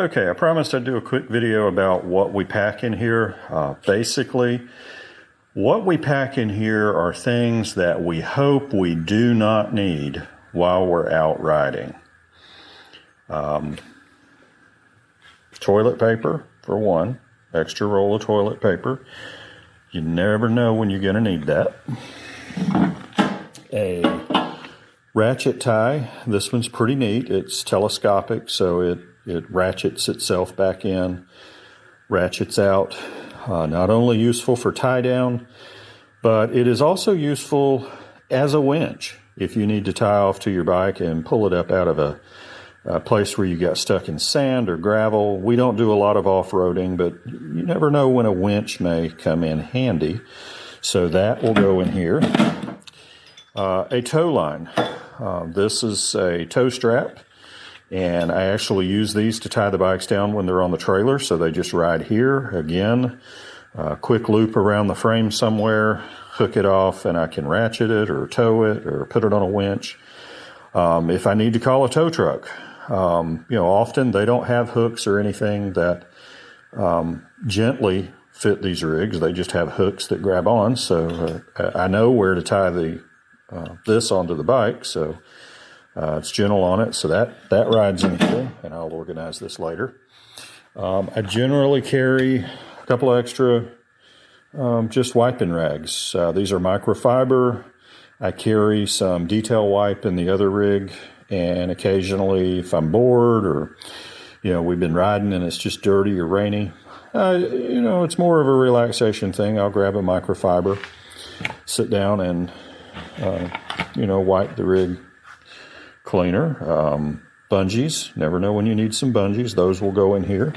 Okay, I promised I'd do a quick video about what we pack in here. Basically, what we pack in here are things that we hope we do not need while we're out riding. Toilet paper, for one. Extra roll of toilet paper. You never know when you're going to need that. A ratchet tie. This one's pretty neat. It's telescopic, so it ratchets itself back in, ratchets out. Not only useful for tie down, but it is also useful as a winch if you need to tie off to your bike and pull it up out of a place where you got stuck in sand or gravel. We don't do a lot of off-roading, but you never know when a winch may come in handy. So that will go in here. A tow line. This is a tow strap, and I actually use these to tie the bikes down when they're on the trailer, so they just ride here. Again, quick loop around the frame somewhere, hook it off, and I can ratchet it or tow it or put it on a winch. If I need to call a tow truck, often they don't have hooks or anything that gently fit these rigs. They just have hooks that grab on, so I know where to tie this onto the bike, so it's gentle on it, so that rides in here, and I'll organize this later. I generally carry a couple of extra just wiping rags. These are microfiber. I carry some detail wipe in the other rig, and occasionally if I'm bored or we've been riding and it's just dirty or rainy, it's more of a relaxation thing. I'll grab a microfiber, sit down and wipe the rig cleaner. Bungees, never know when you need some bungees. Those will go in here.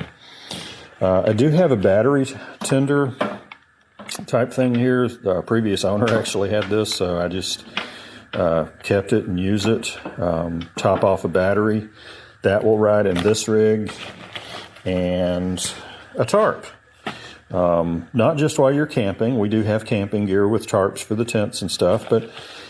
I do have a battery tender type thing here. The previous owner actually had this, so I just kept it and use it. Top off a battery. That will ride in this rig. And a tarp. Not just while you're camping. We do have camping gear with tarps for the tents and stuff, but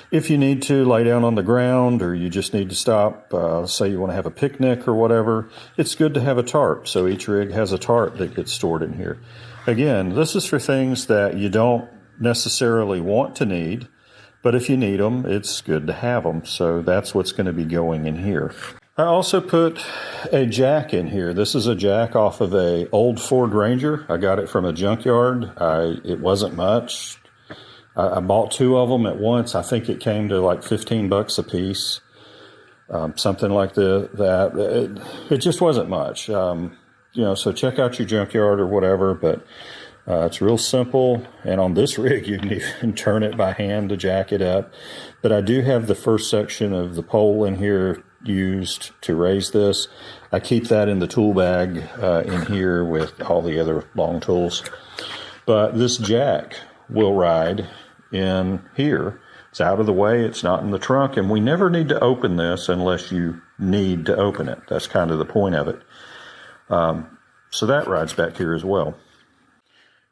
if you need to lay down on the ground or you just need to stop, say you want to have a picnic or whatever, it's good to have a tarp. So each rig has a tarp that gets stored in here. Again, this is for things that you don't necessarily want to need, but if you need them, it's good to have them. So that's what's going to be going in here. I also put a jack in here. This is a jack off of a old Ford Ranger. I got it from a junkyard. It wasn't much. I bought two of them at once. I think it came to like $15 a piece, something like that. It just wasn't much. So check out your junkyard or whatever, but it's real simple. And on this rig, you can even turn it by hand to jack it up. But I do have the first section of the pole in here used to raise this. I keep that in the tool bag in here with all the other long tools. But this jack will ride in here. It's out of the way, it's not in the trunk, and we never need to open this unless you need to open it. That's kind of the point of it. So that rides back here as well.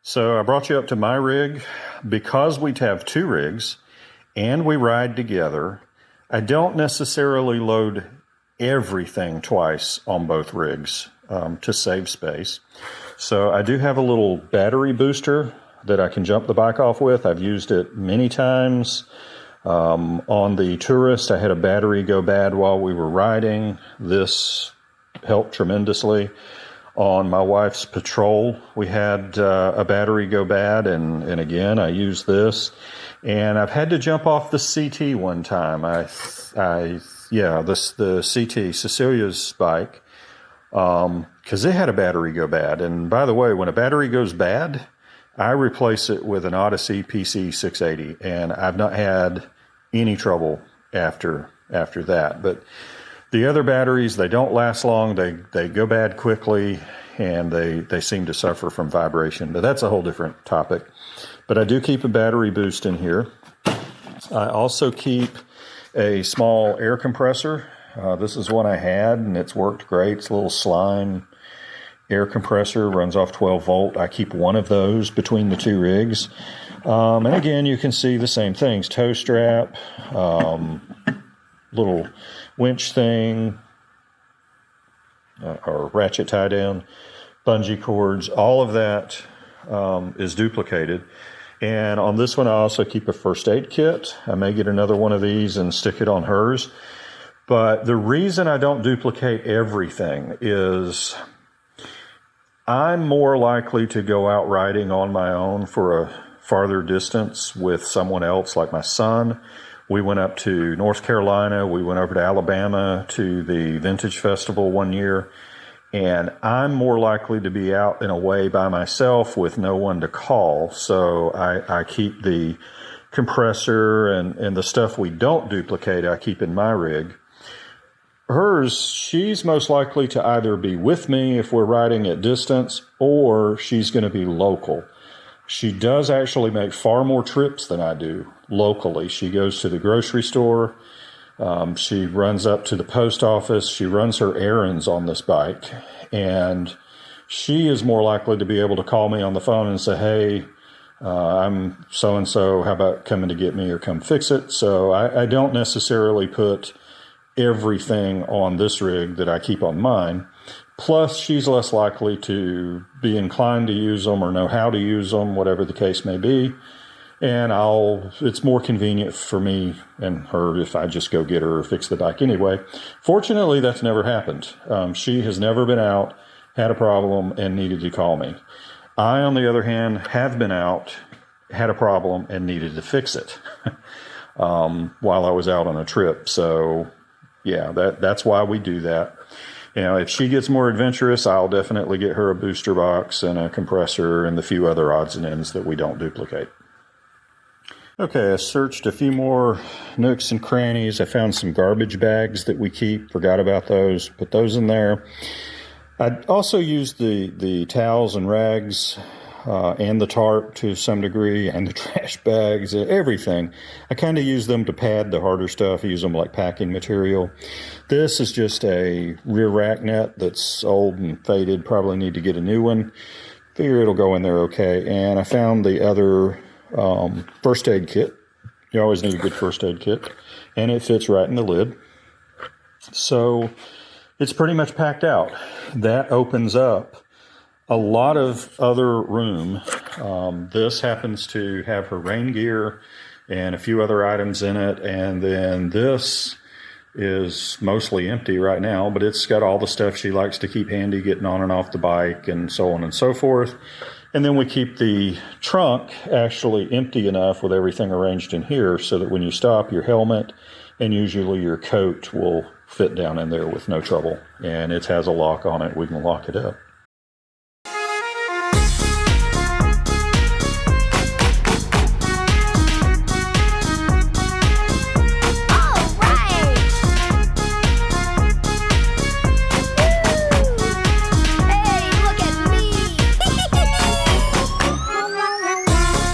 So I brought you up to my rig. Because we have two rigs and we ride together, I don't necessarily load everything twice on both rigs to save space. So I do have a little battery booster that I can jump the bike off with. I've used it many times. On the Tourist, I had a battery go bad while we were riding. This helped tremendously. On my wife's Patrol, we had a battery go bad, and again, I used this. And I've had to jump off the CT one time. The CT, Cecilia's bike, because it had a battery go bad. And by the way, when a battery goes bad, I replace it with an Odyssey PC 680, and I've not had any trouble after that. But the other batteries, they don't last long. They go bad quickly, and they seem to suffer from vibration. But that's a whole different topic. But I do keep a battery boost in here. I also keep a small air compressor. This is one I had, and it's worked great. It's a little slime air compressor, runs off 12 volt. I keep one of those between the two rigs. And again, you can see the same things. Tow strap, little winch thing, or ratchet tie down, bungee cords, all of that is duplicated. And on this one, I also keep a first aid kit. I may get another one of these and stick it on hers. But the reason I don't duplicate everything is I'm more likely to go out riding on my own for a farther distance with someone else, like my son. We went up to North Carolina. We went over to Alabama to the Vintage Festival one year. And I'm more likely to be out and away by myself with no one to call. So I keep the compressor and the stuff we don't duplicate, I keep in my rig. Hers, she's most likely to either be with me if we're riding at distance, or she's going to be local. She does actually make far more trips than I do locally. She goes to the grocery store. She runs up to the post office. She runs her errands on this bike. And she is more likely to be able to call me on the phone and say, hey, I'm so-and-so. How about coming to get me or come fix it? So I don't necessarily put everything on this rig that I keep on mine. Plus, she's less likely to be inclined to use them or know how to use them, whatever the case may be. And it's more convenient for me and her if I just go get her or fix the bike anyway. Fortunately, that's never happened. She has never been out, had a problem, and needed to call me. I, on the other hand, have been out, had a problem, and needed to fix it while I was out on a trip. So, yeah, that's why we do that. You know, if she gets more adventurous, I'll definitely get her a booster box and a compressor and the few other odds and ends that we don't duplicate. Okay, I searched a few more nooks and crannies. I found some garbage bags that we keep. Forgot about those. Put those in there. I also used the towels and rags and the tarp to some degree, and the trash bags, everything. I kind of use them to pad the harder stuff. I use them like packing material. This is just a rear rack net that's old and faded. Probably need to get a new one. Figure it'll go in there okay. And I found the other first aid kit. You always need a good first aid kit. And it fits right in the lid. So it's pretty much packed out. That opens up a lot of other room. This happens to have her rain gear and a few other items in it. And then this is mostly empty right now, but it's got all the stuff she likes to keep handy, getting on and off the bike and so on and so forth. And then we keep the trunk actually empty enough with everything arranged in here so that when you stop, your helmet and usually your coat will fit down in there with no trouble. And it has a lock on it. We can lock it up.